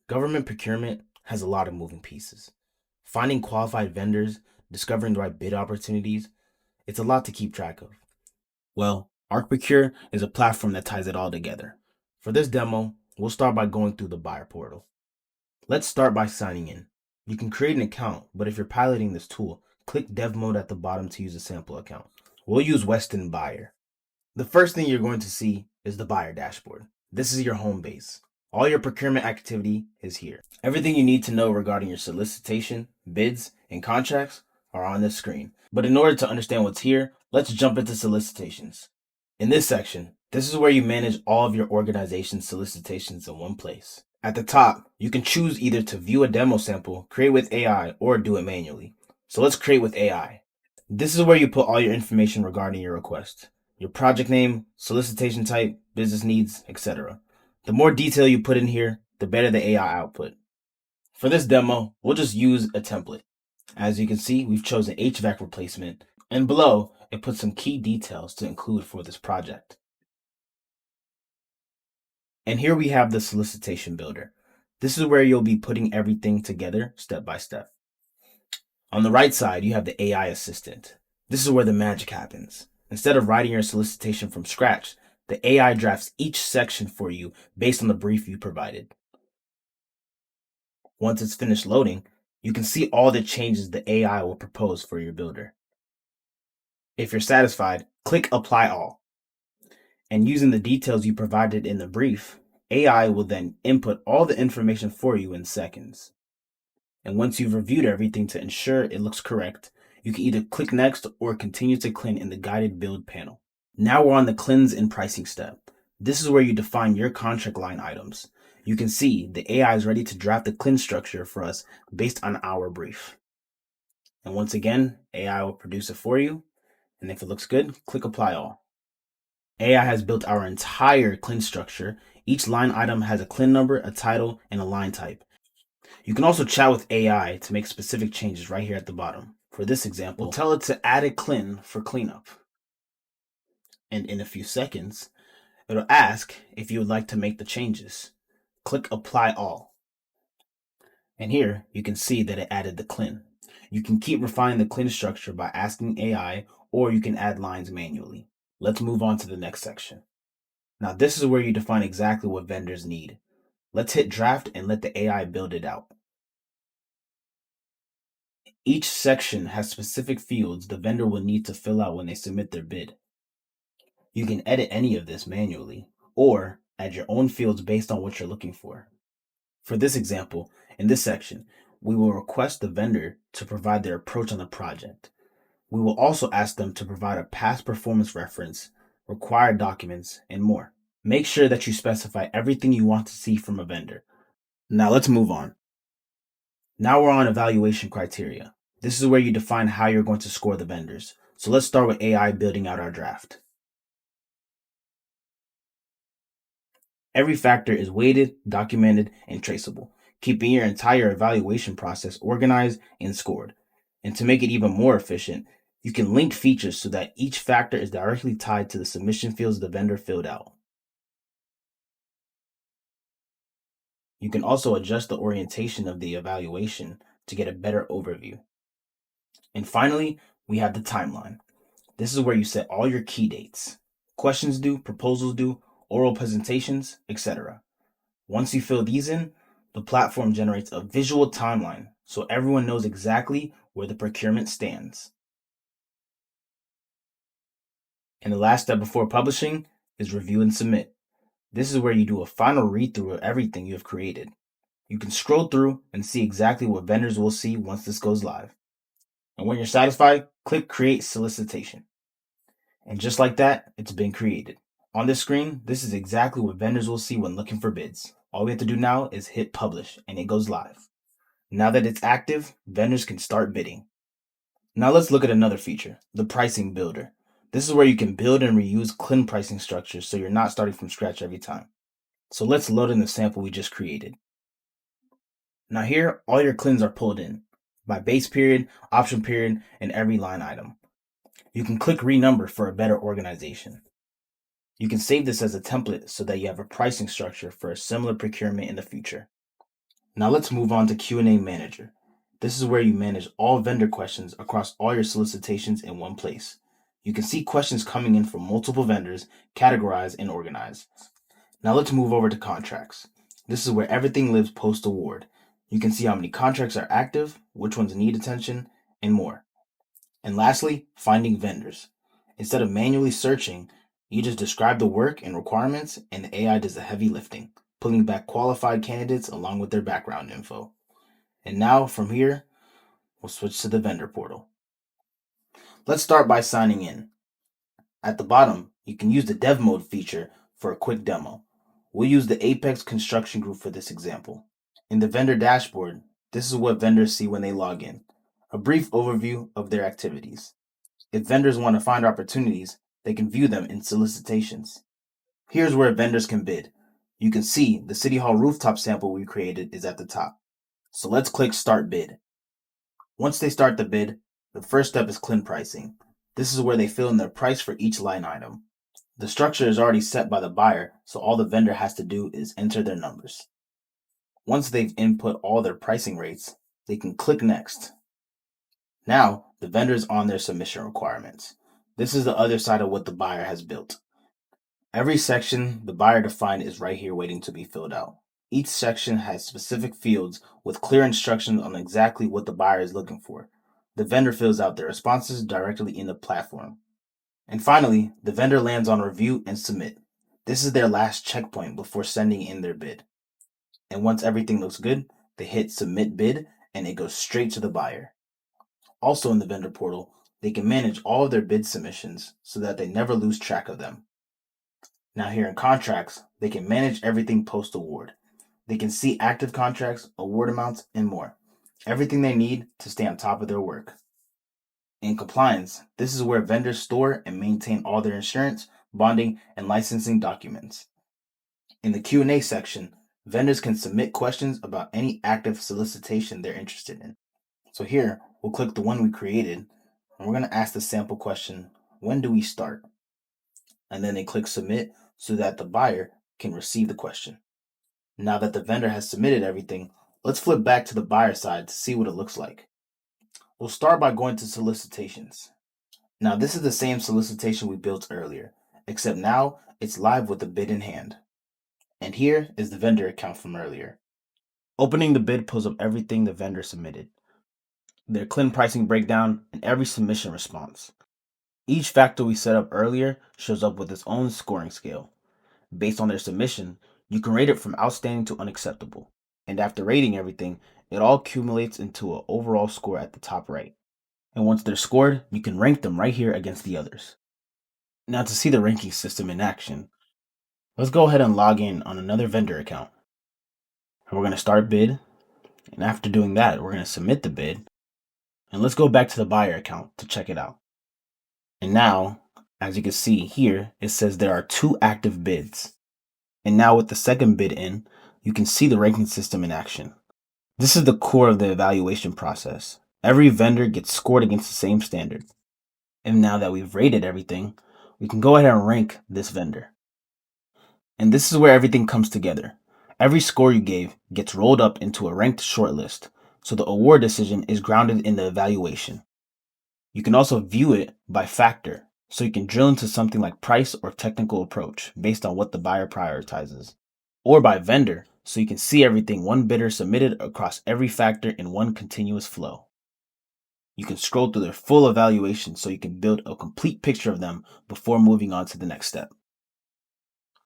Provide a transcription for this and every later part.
Government procurement has a lot of moving pieces. Finding qualified vendors, discovering the right bid opportunities, it's a lot to keep track of. Well, ArcProcure is a platform that ties it all together. For this demo, we'll start by going through the buyer portal. Let's start by signing in. You can create an account, but if you're piloting this tool, click Dev Mode at the bottom to use a sample account. We'll use Weston Buyer. The first thing you're going to see is the buyer dashboard. This is your home base. All your procurement activity is here. Everything you need to know regarding your solicitation, bids, and contracts are on this screen. But in order to understand what's here, let's jump into solicitations. In this section, this is where you manage all of your organization's solicitations in one place. At the top, you can choose either to view a demo sample, create with AI, or do it manually. So let's create with AI. This is where you put all your information regarding your request. Your project name, solicitation type, business needs, etc. The more detail you put in here, the better the AI output. For this demo, we'll just use a template. As you can see, we've chosen HVAC replacement, and below, it puts some key details to include for this project. And here we have the Solicitation Builder. This is where you'll be putting everything together step by step. On the right side, you have the AI assistant. This is where the magic happens. Instead of writing your solicitation from scratch, the AI drafts each section for you based on the brief you provided. Once it's finished loading, you can see all the changes the AI will propose for your builder. If you're satisfied, click Apply All. And using the details you provided in the brief, AI will then input all the information for you in seconds. And once you've reviewed everything to ensure it looks correct, you can either click Next or continue to CLIN in the guided build panel. Now we're on the CLINs and Pricing step. This is where you define your contract line items. You can see the AI is ready to draft the CLIN structure for us based on our brief. And once again, AI will produce it for you. And if it looks good, click Apply All. AI has built our entire CLIN structure. Each line item has a CLIN number, a title, and a line type. You can also chat with AI to make specific changes right here at the bottom. For this example, we'll tell it to add a CLIN for cleanup. And in a few seconds, it'll ask if you would like to make the changes. Click Apply All. And here you can see that it added the CLIN. You can keep refining the CLIN structure by asking AI, or you can add lines manually. Let's move on to the next section. Now this is where you define exactly what vendors need. Let's hit draft and let the AI build it out. Each section has specific fields the vendor will need to fill out when they submit their bid. You can edit any of this manually, or add your own fields based on what you're looking for. For this example, in this section, we will request the vendor to provide their approach on the project. We will also ask them to provide a past performance reference, required documents, and more. Make sure that you specify everything you want to see from a vendor. Now let's move on. Now we're on evaluation criteria. This is where you define how you're going to score the vendors. So let's start with AI building out our draft. Every factor is weighted, documented, and traceable, keeping your entire evaluation process organized and scored. And to make it even more efficient, you can link features so that each factor is directly tied to the submission fields the vendor filled out. You can also adjust the orientation of the evaluation to get a better overview. And finally, we have the timeline. This is where you set all your key dates. Questions due, proposals due, oral presentations, etc. Once you fill these in, the platform generates a visual timeline so everyone knows exactly where the procurement stands. And the last step before publishing is review and submit. This is where you do a final read through of everything you have created. You can scroll through and see exactly what vendors will see once this goes live. And when you're satisfied, click Create Solicitation. And just like that, it's been created. On this screen, this is exactly what vendors will see when looking for bids. All we have to do now is hit Publish and it goes live. Now that it's active, vendors can start bidding. Now let's look at another feature, the Pricing Builder. This is where you can build and reuse CLIN pricing structures so you're not starting from scratch every time. So let's load in the sample we just created. Now here, all your CLINs are pulled in by base period, option period, and every line item. You can click Renumber for a better organization. You can save this as a template so that you have a pricing structure for a similar procurement in the future. Now let's move on to Q&A Manager. This is where you manage all vendor questions across all your solicitations in one place. You can see questions coming in from multiple vendors, categorized and organized. Now let's move over to contracts. This is where everything lives post-award. You can see how many contracts are active, which ones need attention, and more. And lastly, finding vendors. Instead of manually searching, you just describe the work and requirements, and the AI does the heavy lifting, pulling back qualified candidates along with their background info. And now, from here, we'll switch to the vendor portal. Let's start by signing in. At the bottom, you can use the dev mode feature for a quick demo. We'll use the Apex Construction Group for this example. In the vendor dashboard, this is what vendors see when they log in. A brief overview of their activities. If vendors want to find opportunities, they can view them in Solicitations. Here's where vendors can bid. You can see the City Hall rooftop sample we created is at the top. So let's click Start Bid. Once they start the bid, the first step is CLIN pricing. This is where they fill in their price for each line item. The structure is already set by the buyer, so all the vendor has to do is enter their numbers. Once they've input all their pricing rates, they can click Next. Now, the vendor is on their submission requirements. This is the other side of what the buyer has built. Every section the buyer defined is right here waiting to be filled out. Each section has specific fields with clear instructions on exactly what the buyer is looking for. The vendor fills out their responses directly in the platform. And finally, the vendor lands on Review and Submit. This is their last checkpoint before sending in their bid. And once everything looks good, they hit Submit Bid and it goes straight to the buyer. Also in the vendor portal, they can manage all of their bid submissions so that they never lose track of them. Now here in contracts, they can manage everything post-award. They can see active contracts, award amounts, and more. Everything they need to stay on top of their work. In compliance, this is where vendors store and maintain all their insurance, bonding, and licensing documents. In the Q&A section, vendors can submit questions about any active solicitation they're interested in. So here, we'll click the one we created, and we're going to ask the sample question, when do we start? And then they click Submit so that the buyer can receive the question. Now that the vendor has submitted everything, let's flip back to the buyer side to see what it looks like. We'll start by going to Solicitations. Now this is the same solicitation we built earlier, except now it's live with the bid in hand. And here is the vendor account from earlier. Opening the bid pulls up everything the vendor submitted, their CLIN pricing breakdown, and every submission response. Each factor we set up earlier shows up with its own scoring scale. Based on their submission, you can rate it from outstanding to unacceptable. And after rating everything, it all accumulates into an overall score at the top right. And once they're scored, you can rank them right here against the others. Now to see the ranking system in action, let's go ahead and log in on another vendor account. And we're going to start bid. And after doing that, we're going to submit the bid. And let's go back to the buyer account to check it out. And now, as you can see here, it says there are 2 active bids. And now with the second bid in, you can see the ranking system in action. This is the core of the evaluation process. Every vendor gets scored against the same standard. And now that we've rated everything, we can go ahead and rank this vendor. And this is where everything comes together. Every score you gave gets rolled up into a ranked shortlist, so the award decision is grounded in the evaluation. You can also view it by factor, so you can drill into something like price or technical approach based on what the buyer prioritizes. Or by vendor, so you can see everything one bidder submitted across every factor in one continuous flow. You can scroll through their full evaluation so you can build a complete picture of them before moving on to the next step.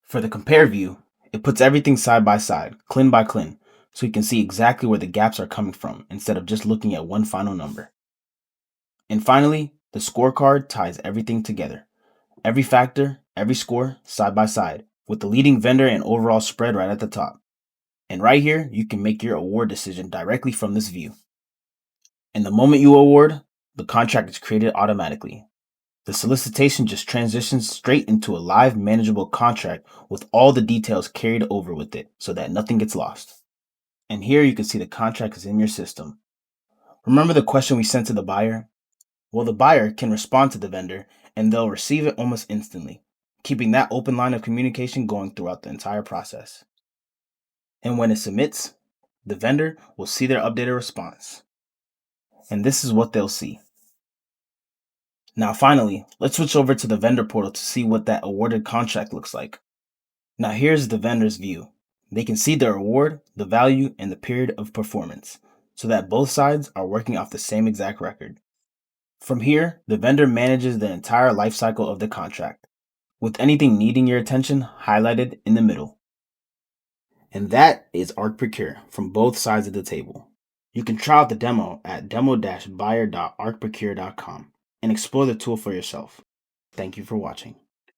For the compare view, it puts everything side by side, CLIN by CLIN, so you can see exactly where the gaps are coming from instead of just looking at one final number. And finally, the scorecard ties everything together. Every factor, every score, side by side, with the leading vendor and overall spread right at the top. And right here, you can make your award decision directly from this view. And the moment you award, the contract is created automatically. The solicitation just transitions straight into a live manageable contract with all the details carried over with it so that nothing gets lost. And here you can see the contract is in your system. Remember the question we sent to the buyer? Well, the buyer can respond to the vendor and they'll receive it almost instantly, keeping that open line of communication going throughout the entire process. And when it submits, the vendor will see their updated response. And this is what they'll see. Now finally, let's switch over to the vendor portal to see what that awarded contract looks like. Now here's the vendor's view. They can see their award, the value, and the period of performance, so that both sides are working off the same exact record. From here, the vendor manages the entire lifecycle of the contract, with anything needing your attention highlighted in the middle. And that is ArcProcure from both sides of the table. You can try out the demo at demo-buyer.arcprocure.com and explore the tool for yourself. Thank you for watching.